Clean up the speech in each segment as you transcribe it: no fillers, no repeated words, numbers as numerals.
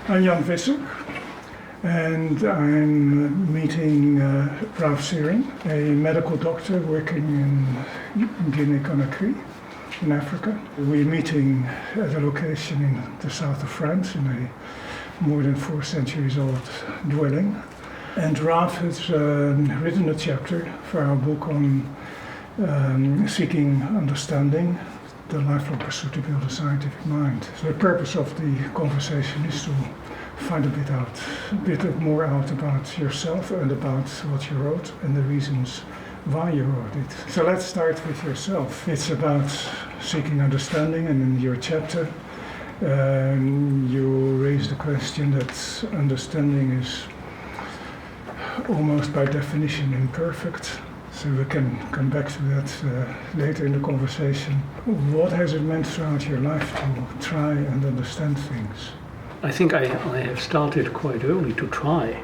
I'm Jan Visser, and I'm meeting Ralf Syring, a medical doctor working in Guinea-Conakry in Africa. We're meeting at a location in the south of France in a more than 4 centuries old dwelling. And Ralf has written a chapter for our book on seeking understanding, the lifelong pursuit to build a scientific mind. So the purpose of the conversation is to find a bit more out about yourself and about what you wrote and the reasons why you wrote it. So let's start with yourself. It's about seeking understanding, and in your chapter you raise the question that understanding is almost by definition imperfect. So we can come back to that later in the conversation. What has it meant throughout your life to try and understand things? I think I have started quite early to try.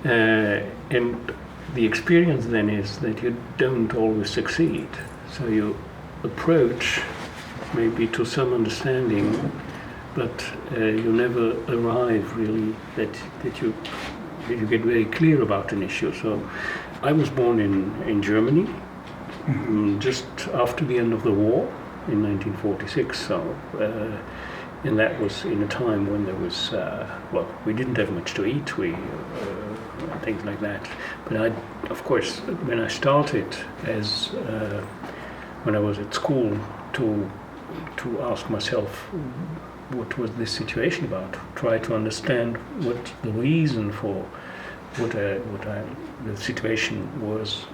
And the experience then is that you don't always succeed. So you approach maybe to some understanding, but you never arrive really that you get very clear about an issue. So I was born in Germany, just after the end of the war in 1946. So, and that was in a time when there was, we didn't have much to eat, things like that. But of course, when I started when I was at school, to ask myself, what was this situation about? Try to understand what the reason for the situation was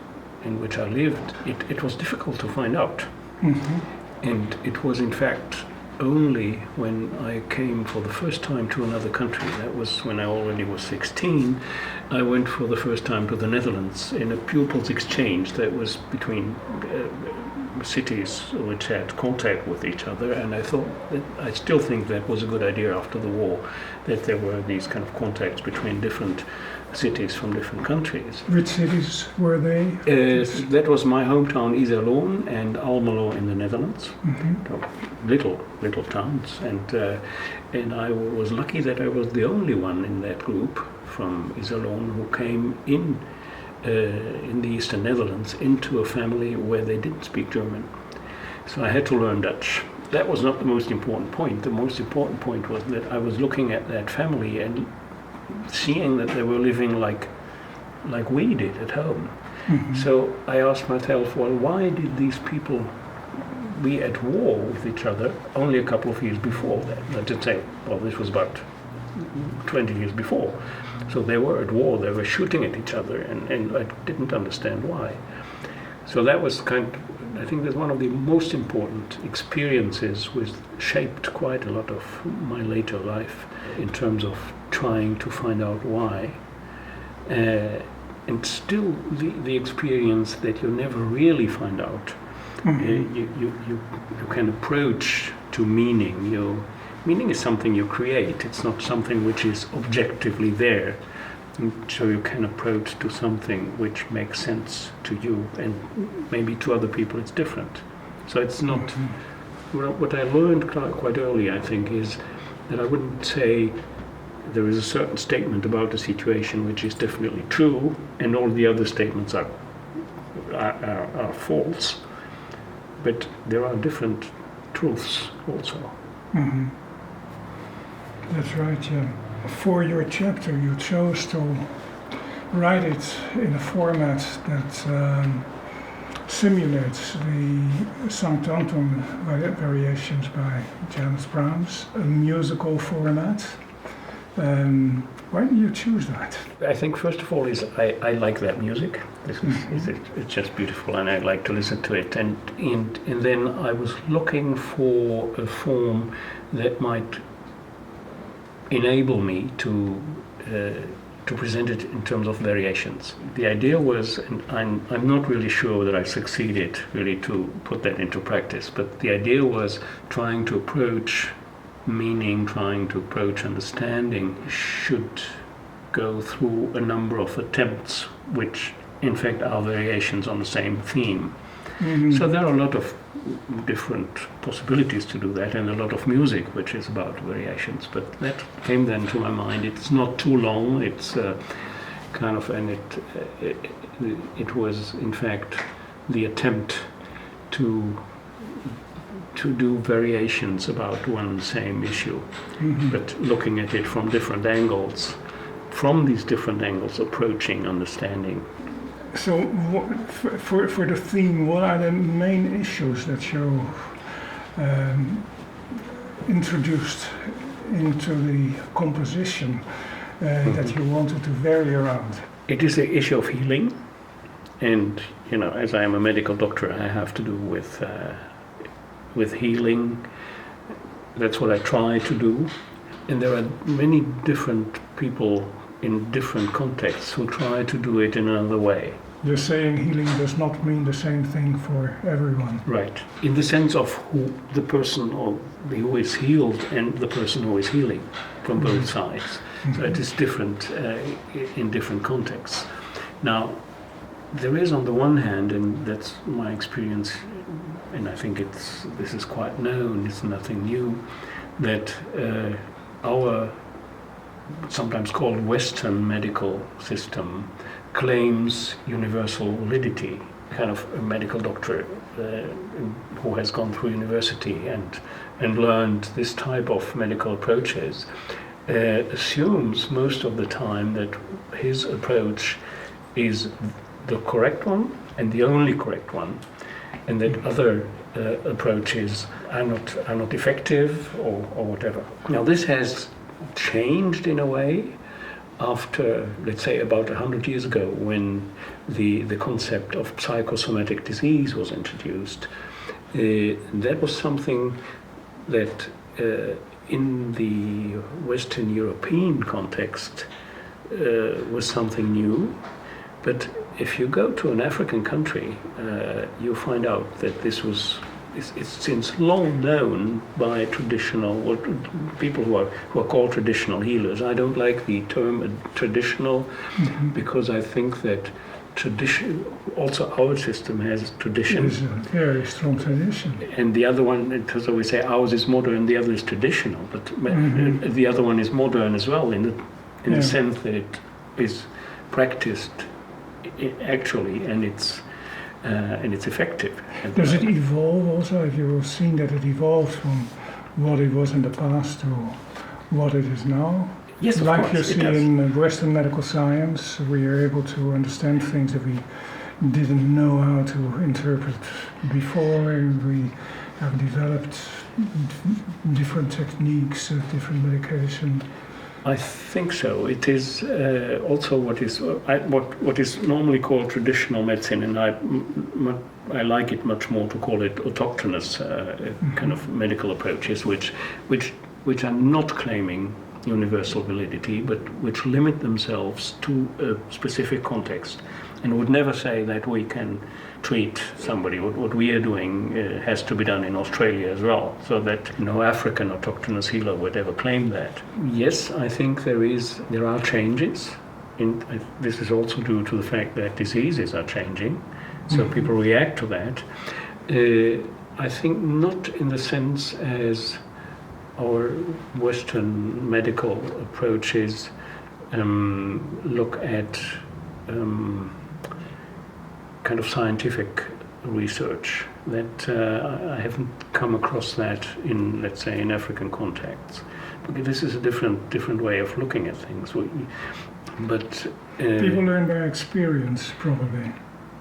in which I lived. It was difficult to find out. Mm-hmm. And it was in fact only when I came for the first time to another country, that was when I already was 16, I went for the first time to the Netherlands in a pupils' exchange that was between cities which had contact with each other, and I still think that was a good idea after the war, that there were these kind of contacts between different cities from different countries. Which cities were they? That was my hometown, Iserlohn, and Almelo in the Netherlands. Mm-hmm. Little towns, and I was lucky that I was the only one in that group from Iserlohn who came in the Eastern Netherlands into a family where they didn't speak German. So I had to learn Dutch. That was not the most important point. The most important point was that I was looking at that family and seeing that they were living like we did at home. Mm-hmm. So I asked myself, well, why did these people be at war with each other only a couple of years before that? Not to say, well, this was about 20 years before. So they were at war, they were shooting at each other, and I didn't understand why. So that was I think that's one of the most important experiences, which shaped quite a lot of my later life in terms of trying to find out why. And still the experience that you never really find out. Mm-hmm. You can approach to meaning. Meaning is something you create. It's not something which is objectively there. And so you can approach to something which makes sense to you, and maybe to other people it's different. So it's not... Mm-hmm. What I learned quite early, I think, is that I wouldn't say there is a certain statement about a situation which is definitely true, and all the other statements are false. But there are different truths also. Mm-hmm. That's right, yeah. For your chapter, you chose to write it in a format that simulates the St. Anton variations by James Brahms, a musical format. Why did you choose that? I think first of all is I like that music. It's just beautiful, and I like to listen to it. And then I was looking for a form that might enable me to present it in terms of variations. The idea was, and I'm not really sure that I succeeded really to put that into practice, but the idea was trying to approach meaning, trying to approach understanding should go through a number of attempts which in fact are variations on the same theme. Mm-hmm. So there are a lot of different possibilities to do that, and a lot of music which is about variations. But that came then to my mind. It's not too long. It's kind of, and it was in fact the attempt to do variations about one same issue, but looking at it from different angles, from these different angles approaching understanding. So for the theme, what are the main issues that you introduced into the composition that you wanted to vary around? It is the issue of healing, and as I am a medical doctor, I have to do with healing. That's what I try to do, and there are many different people in different contexts who try to do it in another way. You're saying healing does not mean the same thing for everyone. Right. In the sense of who the person who is healed and the person who is healing from both sides. So it is different in different contexts. Now, there is on the one hand, and that's my experience, and I think this is quite known, it's nothing new, that our sometimes called Western medical system claims universal validity. Kind of a medical doctor who has gone through university and learned this type of medical approaches assumes most of the time that his approach is the correct one and the only correct one, and that other approaches are not effective or whatever. Now this has changed in a way after, let's say, about 100 years ago, when the concept of psychosomatic disease was introduced. That was something that in the Western European context was something new. But if you go to an African country, you find out that it's since long known by traditional people who are called traditional healers. I don't like the term traditional because I think that tradition, also our system has tradition. It is a very strong tradition. And the other one, because we say ours is modern, the other is traditional, but the other one is modern as well in the sense that it is practiced actually, and it's effective. Does it evolve also? Have you seen that it evolves from what it was in the past to what it is now? Yes, of like course, you see in Western medical science, we are able to understand things that we didn't know how to interpret before, and we have developed different techniques, different medication. I think so. It is also what is normally called traditional medicine, and I like it much more to call it autochthonous kind of medical approaches, which are not claiming universal validity, but which limit themselves to a specific context, and would never say that we can treat somebody. What we are doing has to be done in Australia as well, so that no African autochthonous healer would ever claim that. Yes, I think there are changes. This is also due to the fact that diseases are changing, so people react to that. I think not in the sense as our Western medical approaches look at kind of scientific research. That I haven't come across that in, let's say, in African contexts. Because this is a different way of looking at things. But people learn by experience, probably.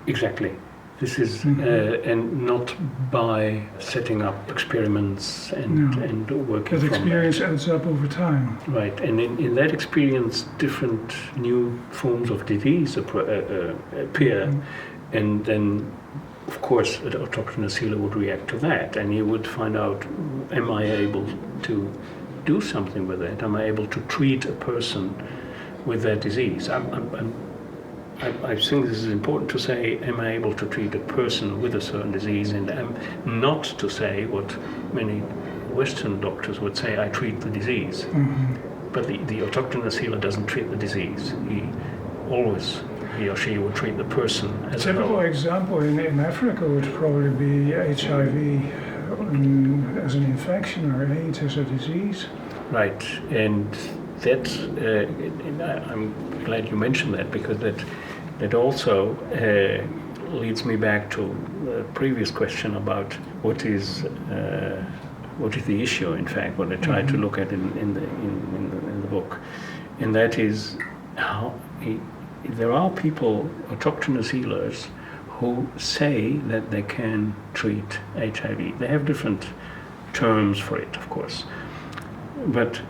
Exactly. This is and not by setting up experiments and working. That experience adds up over time. Right, and in that experience, different new forms of disease appear, and then, of course, an autochthonous healer would react to that, and he would find out: am I able to do something with it? Am I able to treat a person with that disease? I think this is important to say, am I able to treat a person with a certain disease, and not to say what many Western doctors would say, I treat the disease. But the autochthonous healer doesn't treat the disease. He always he or she would treat the person A as typical well. example in Africa would probably be HIV as an infection or AIDS as a disease. Right, and that I'm glad you mentioned that, because that also leads me back to the previous question about what is the issue. In fact, what I tried to look at in the book, and that is how there are people, autochthonous healers, who say that they can treat HIV. They have different terms for it, of course,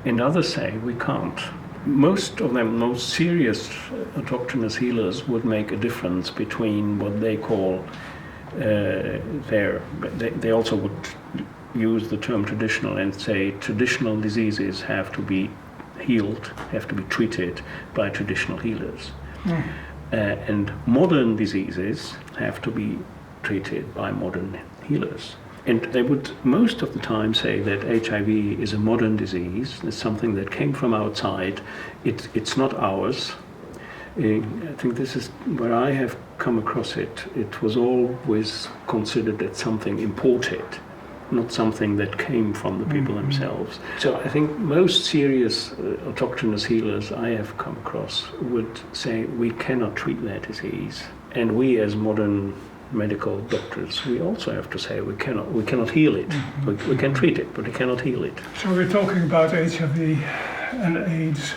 and others say we can't. Most of them, most serious autochthonous healers would make a difference between what they call they also would use the term traditional and say traditional diseases have to be healed, have to be treated by traditional healers. And modern diseases have to be treated by modern healers. And they would most of the time say that HIV is a modern disease. It's something that came from outside. It's not ours. I think this is where I have come across it. It was always considered as something imported, not something that came from the people themselves. So I think most serious autochthonous healers I have come across would say we cannot treat that disease. And we as modern medical doctors, we also have to say we cannot heal it. We can treat it, but we cannot heal it. So we're talking about HIV and AIDS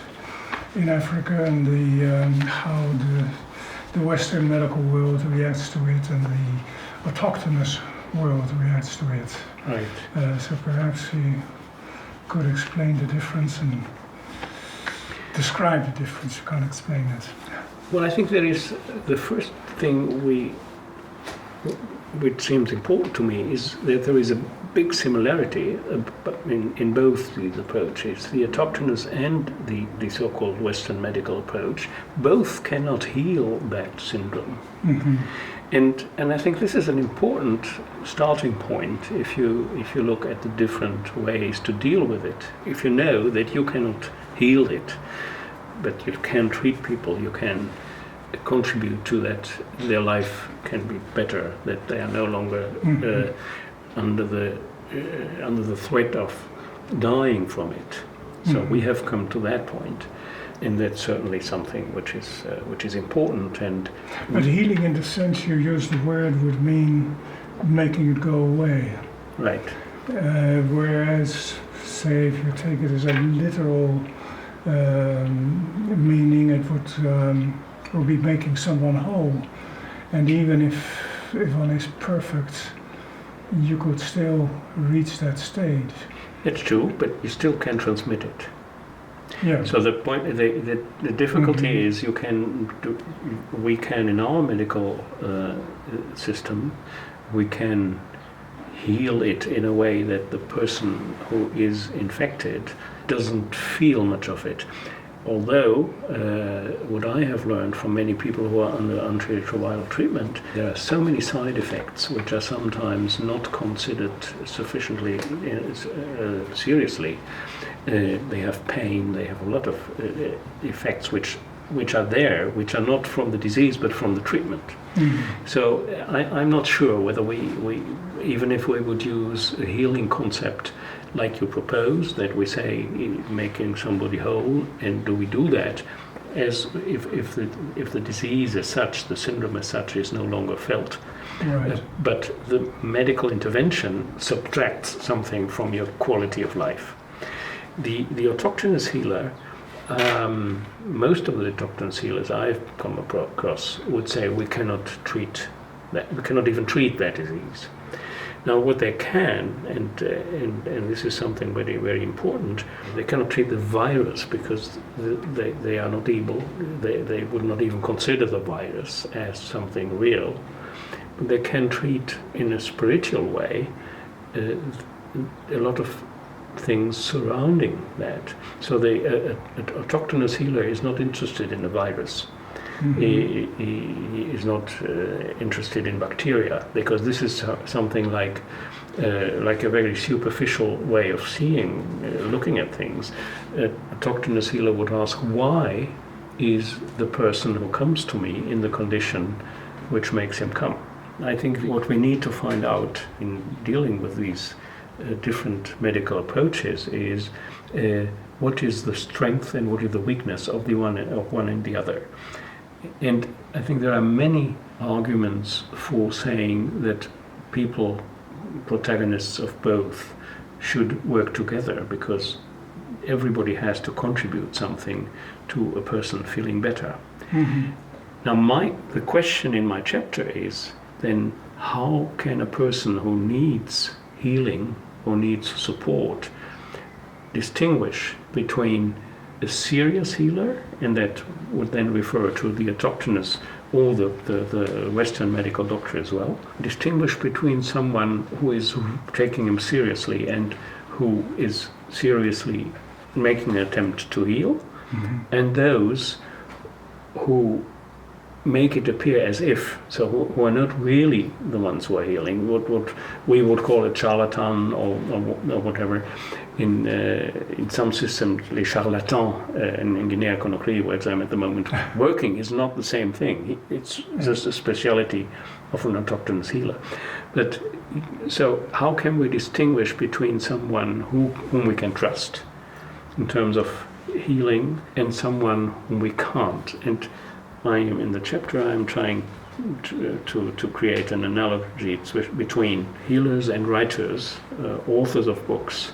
in Africa and how the Western medical world reacts to it and the autochthonous world reacts to it. Right. So perhaps you could explain the difference and describe the difference. You can't explain it. Well, I think there is the first thing which seems important to me is that there is a big similarity in both these approaches. The autochthonous and the so-called Western medical approach both cannot heal that syndrome. And I think this is an important starting point if you look at the different ways to deal with it. If you know that you cannot heal it, but you can treat people, you can contribute to that their life can be better, that they are no longer under the threat of dying from it. So we have come to that point, and that's certainly something which is important. But healing, in the sense you use the word, would mean making it go away. Right. Whereas, say, if you take it as a literal meaning, it would be making someone whole. And even if one is perfect, you could still reach that stage. It's true, but you still can transmit it. Yeah. So the point, the difficulty is we can in our medical system, we can heal it in a way that the person who is infected doesn't feel much of it. Although, what I have learned from many people who are under antiretroviral treatment, there are so many side effects which are sometimes not considered sufficiently seriously. They have pain, they have a lot of effects which are there, which are not from the disease but from the treatment. So I'm not sure whether we even if we would use a healing concept like you propose, that we say making somebody whole, and do we do that as if the disease as such, the syndrome as such, is no longer felt. Right. But the medical intervention subtracts something from your quality of life. The autochthonous healer, most of the autochthonous healers I've come across would say we cannot treat that, we cannot even treat that disease. Now, what they can, and this is something very, very important, they cannot treat the virus because they are not able, they would not even consider the virus as something real. But they can treat in a spiritual way a lot of things surrounding that. So the autochthonous healer is not interested in the virus. He is not interested in bacteria, because this is something like a very superficial way of seeing, looking at things. A autochthonous healer would ask, why is the person who comes to me in the condition which makes him come. I think what we need to find out in dealing with these different medical approaches is what is the strength and what is the weakness of one and the other. And I think there are many arguments for saying that people, protagonists of both, should work together, because everybody has to contribute something to a person feeling better. Mm-hmm. Now the question in my chapter is then, how can a person who needs healing or needs support distinguish between a serious healer, and that would then refer to the autochthonous or the Western medical doctor as well, distinguish between someone who is taking him seriously and who is seriously making an attempt to heal, mm-hmm. and those who make it appear as if, so who are not really the ones who are healing, what we would call a charlatan or whatever. In some systems, les charlatans in Guinea-Conakry, where I'm at the moment working, is not the same thing. It's just a speciality of an autochthonous healer. But so how can we distinguish between someone whom we can trust in terms of healing and someone whom we can't? And I am in the chapter, I'm trying to create an analogy between healers and writers, authors of books.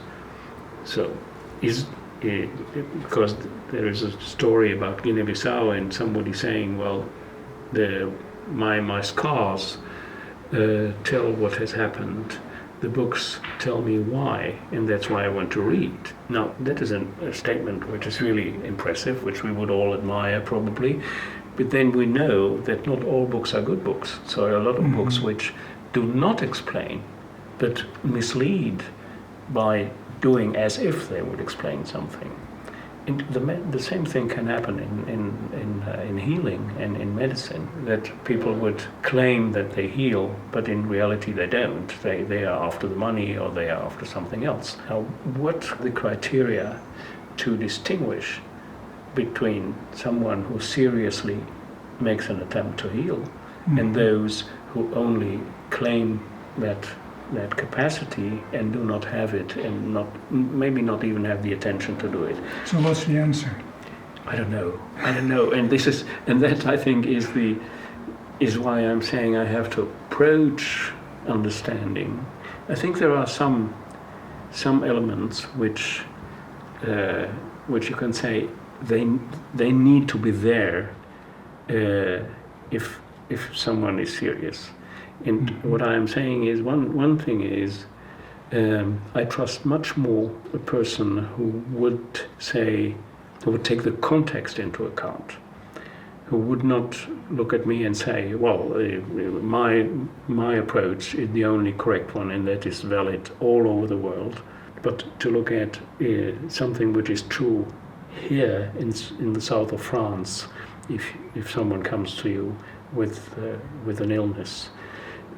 So, because there is a story about Guinea-Bissau and somebody saying, well, my scars tell what has happened, the books tell me why, and that's why I want to read. Now, that is a statement which is really impressive, which we would all admire probably, but then we know that not all books are good books. So there are a lot of mm-hmm. books which do not explain, but mislead by doing as if they would explain something. And the same thing can happen in healing and in medicine, that people would claim that they heal, but in reality they don't. They are after the money or they are after something else. Now, what are the criteria to distinguish between someone who seriously makes an attempt to heal mm-hmm. and those who only claim that capacity and do not have it, and maybe not even have the attention to do it? So what's the answer? I don't know. And that I think is why I'm saying I have to approach understanding. I think there are some elements which you can say they need to be there if someone is serious. And mm-hmm. what I am saying is one thing is I trust much more a person who would take the context into account, who would not look at me and say, well, my approach is the only correct one and that is valid all over the world, but to look at something which is true here in the south of France. If someone comes to you with an illness,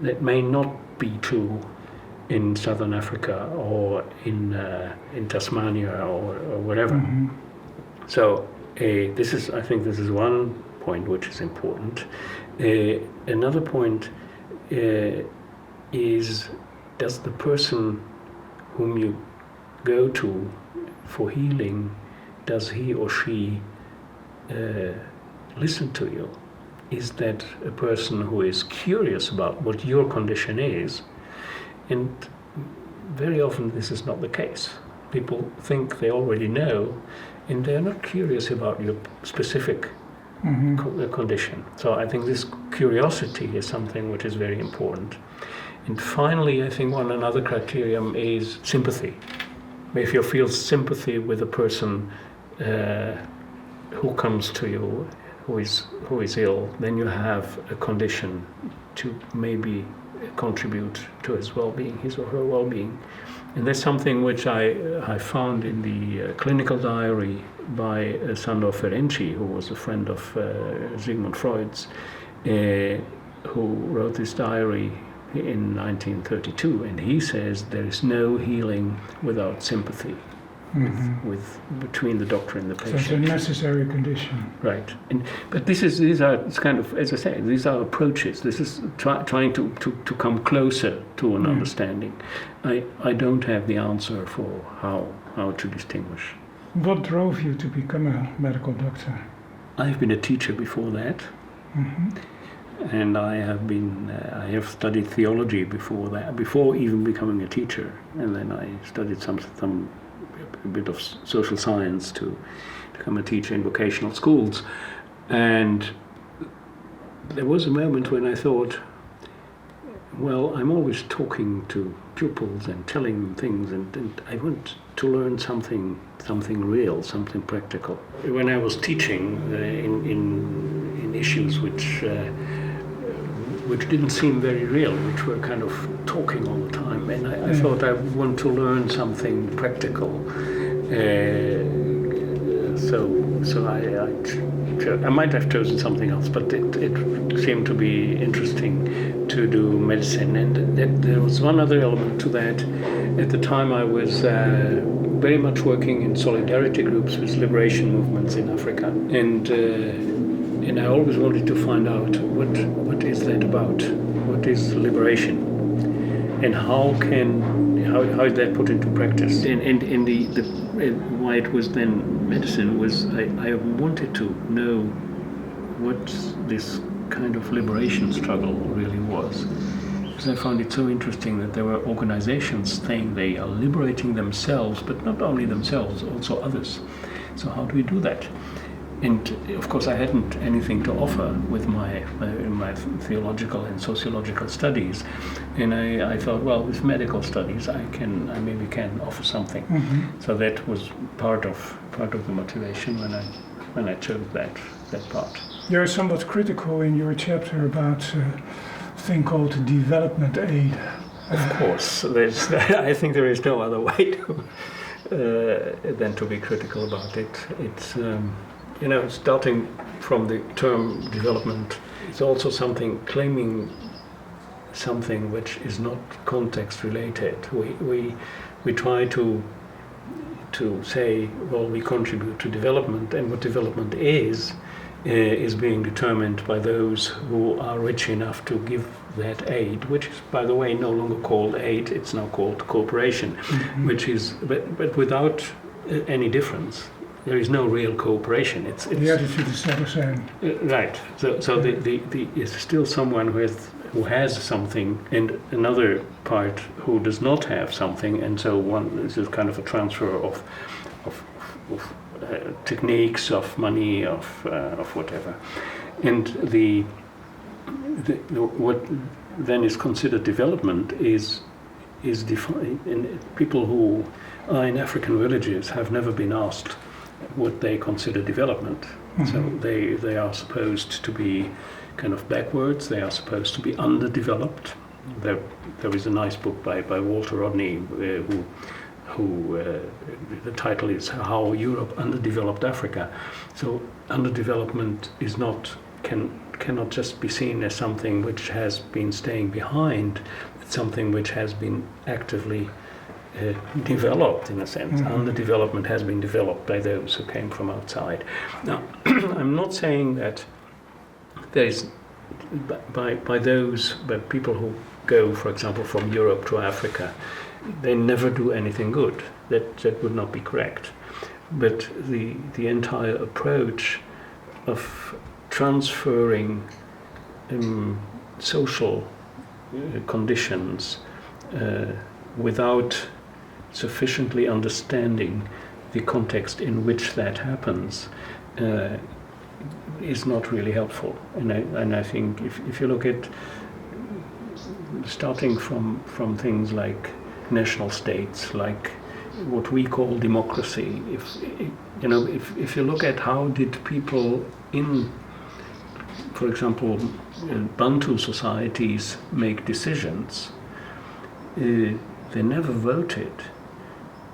that may not be true in Southern Africa or in Tasmania or whatever. Mm-hmm. So I think this is one point which is important. Another point is, does the person whom you go to for healing, does he or she listen to you? Is that a person who is curious about what your condition is? And very often this is not the case. People think they already know, and they're not curious about your specific mm-hmm. Condition. So I think this curiosity is something which is very important. And finally, I think another criterion is sympathy. If you feel sympathy with a person who comes to you, who is ill, then you have a condition to maybe contribute to his well-being, his or her well-being. And that's something which I found in the clinical diary by Sandor Ferenczi, who was a friend of Sigmund Freud's, who wrote this diary in 1932, and he says there is no healing without sympathy. with between the doctor and the So it's a patient. necessary condition. Right, but these are it's kind of, as I say, these are approaches. This is trying to come closer to an understanding. I don't have the answer for how to distinguish. What drove you to become a medical doctor? I've been a teacher before that, and I have studied theology before that, before even becoming a teacher, and then I studied a bit of social science to become a teacher in vocational schools. And there was a moment when I thought, well, I'm always talking to pupils and telling them things, and I want to learn something real, something practical. When I was teaching in issues which didn't seem very real, which were kind of talking all the time, and I thought I want to learn something practical. So I might have chosen something else, but it seemed to be interesting to do medicine. And there was one other element to that. At the time I was very much working in solidarity groups with liberation movements in Africa. And I always wanted to find out what is that about? What is liberation? And how is that put into practice? And why it was then medicine was I wanted to know what this kind of liberation struggle really was. Because I found it so interesting that there were organizations saying they are liberating themselves, but not only themselves, also others. So how do we do that? And of course I hadn't anything to offer with my theological and sociological studies, and I thought, well, with medical studies I maybe can offer something. So that was part of the motivation when I chose that part. You're somewhat critical in your chapter about a thing called development aid. Of course, I think there is no other way than to be critical about it. It's starting from the term development, it's also claiming something which is not context related. We try to say, well, we contribute to development, and what development is being determined by those who are rich enough to give that aid, which is, by the way, no longer called aid, it's now called cooperation, which is, but without any difference. There is no real cooperation. It's the attitude is still the same. Right. So the is still someone who has something, and another part who does not have something, and so this is kind of a transfer of techniques, of money, of whatever, and what then is considered development is defined. And people who are in African villages have never been asked what they consider development. So they are supposed to be kind of backwards. They are supposed to be underdeveloped. There is a nice book by Walter Rodney who the title is How Europe Underdeveloped Africa. So underdevelopment cannot just be seen as something which has been staying behind. It's something which has been actively developed, in a sense. Underdevelopment has been developed by those who came from outside. Now, I'm not saying that there is by people who go, for example, from Europe to Africa, they never do anything good. That would not be correct. But the entire approach of transferring social conditions without sufficiently understanding the context in which that happens is not really helpful. And I think if you look at starting from things like national states, like what we call democracy, if you look at how did people in, for example, Bantu societies make decisions, they never voted,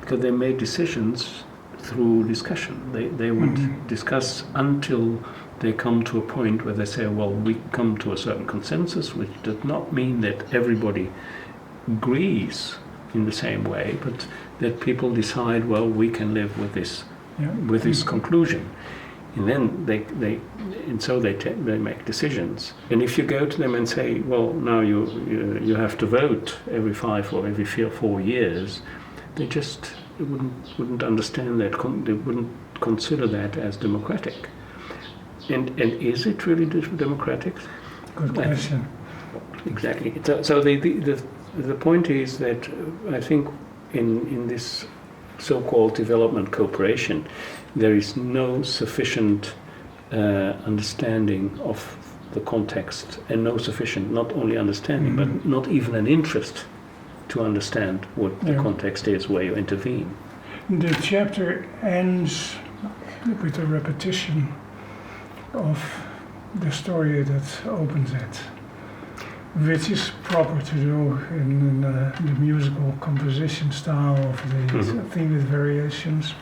because they made decisions through discussion. They would discuss until they come to a point where they say, well, we come to a certain consensus, which does not mean that everybody agrees in the same way, but that people decide, well, we can live with this conclusion, and then they make decisions. And if you go to them and say, well, now you have to vote every 5 or every 4 years, they just wouldn't understand that. They wouldn't consider that as democratic. And is it really democratic? Good question. Exactly. So the point is that I think in this so-called development cooperation, there is no sufficient understanding of the context, and no sufficient, not only understanding, but not even an interest to understand what the context is where you intervene. The chapter ends with a repetition of the story that opens it, which is proper to do in the musical composition style of the theme with variations,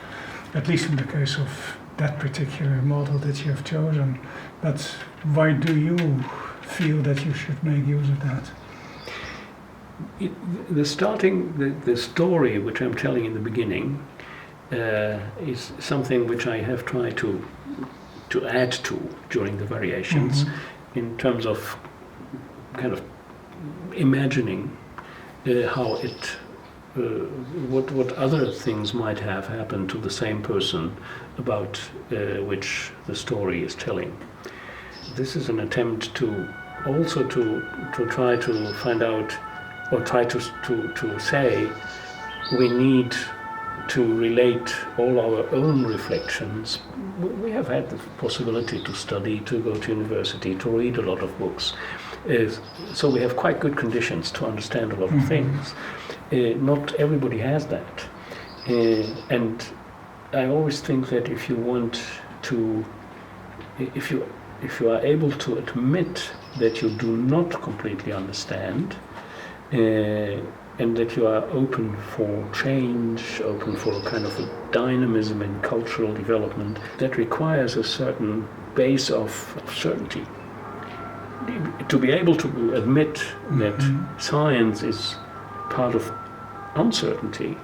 at least in the case of that particular model that you have chosen. But why do you feel that you should make use of that? The story which I'm telling in the beginning is something which I have tried to add to during the variations, in terms of kind of imagining how it, what other things might have happened to the same person about which the story is telling. This is an attempt to also to try to find out, or try to say, we need to relate all our own reflections. We have had the possibility to study, to go to university, to read a lot of books. So we have quite good conditions to understand a lot of things. Not everybody has that. And I always think that if you want to, if you are able to admit that you do not completely understand, and that you are open for change, open for a kind of a dynamism in cultural development, that requires a certain base of certainty. To be able to admit that science is part of uncertainty,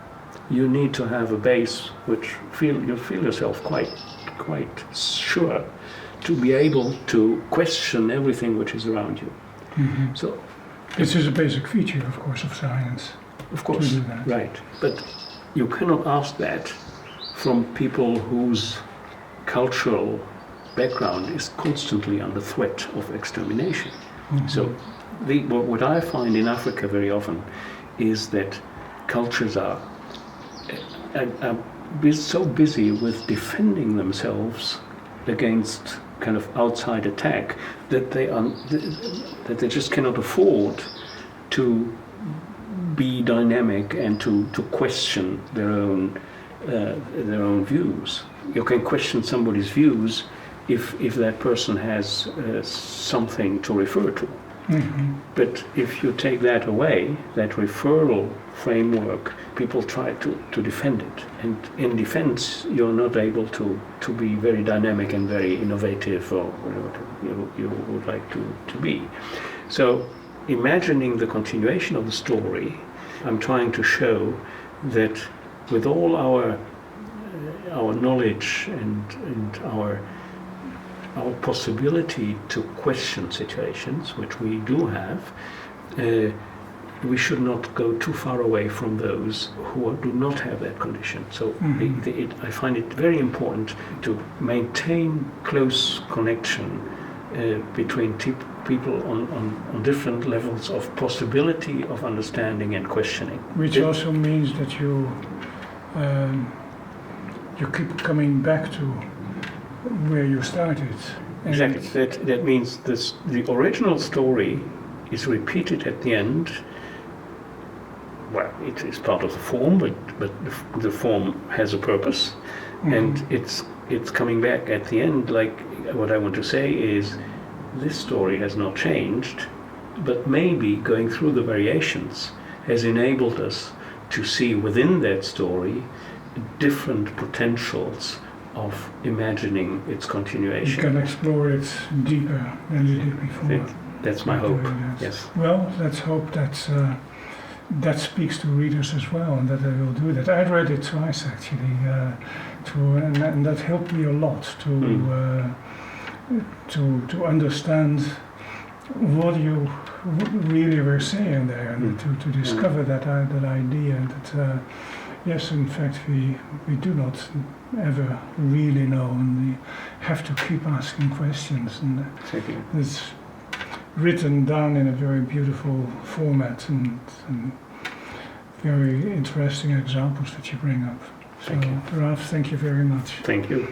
you need to have a base which you feel yourself quite sure to be able to question everything which is around you. So this is a basic feature, of course, of science. Of course, right. But you cannot ask that from people whose cultural background is constantly under threat of extermination. So what I find in Africa very often is that cultures are so busy with defending themselves against kind of outside attack that they just cannot afford to be dynamic and to question their own views. You can question somebody's views if that person has something to refer to. But if you take that away, that referral framework, people try to defend it. And in defense, you're not able to be very dynamic and very innovative, or whatever you would like to be. So, imagining the continuation of the story, I'm trying to show that with all our knowledge and our possibility to question situations, which we do have, we should not go too far away from those who do not have that condition. So I find it very important to maintain close connection between people on different levels of possibility of understanding and questioning. Which also means that you keep coming back to where you started. Exactly. That means the original story is repeated at the end. Well, it is part of the form, but the form has a purpose, and it's coming back at the end. Like, what I want to say is, this story has not changed, but maybe going through the variations has enabled us to see within that story different potentials of imagining its continuation. You can explore it deeper than you did before. That's my hope. Yes. Well, let's hope that that speaks to readers as well, and that they will do that. I read it twice actually, and that helped me a lot to understand what you really were saying there, and to discover that idea that yes, in fact, we do not ever really know, and we have to keep asking questions, and Exactly. it's written down in a very beautiful format and very interesting examples that you bring up. So, Thank you. Ralf, thank you very much. Thank you.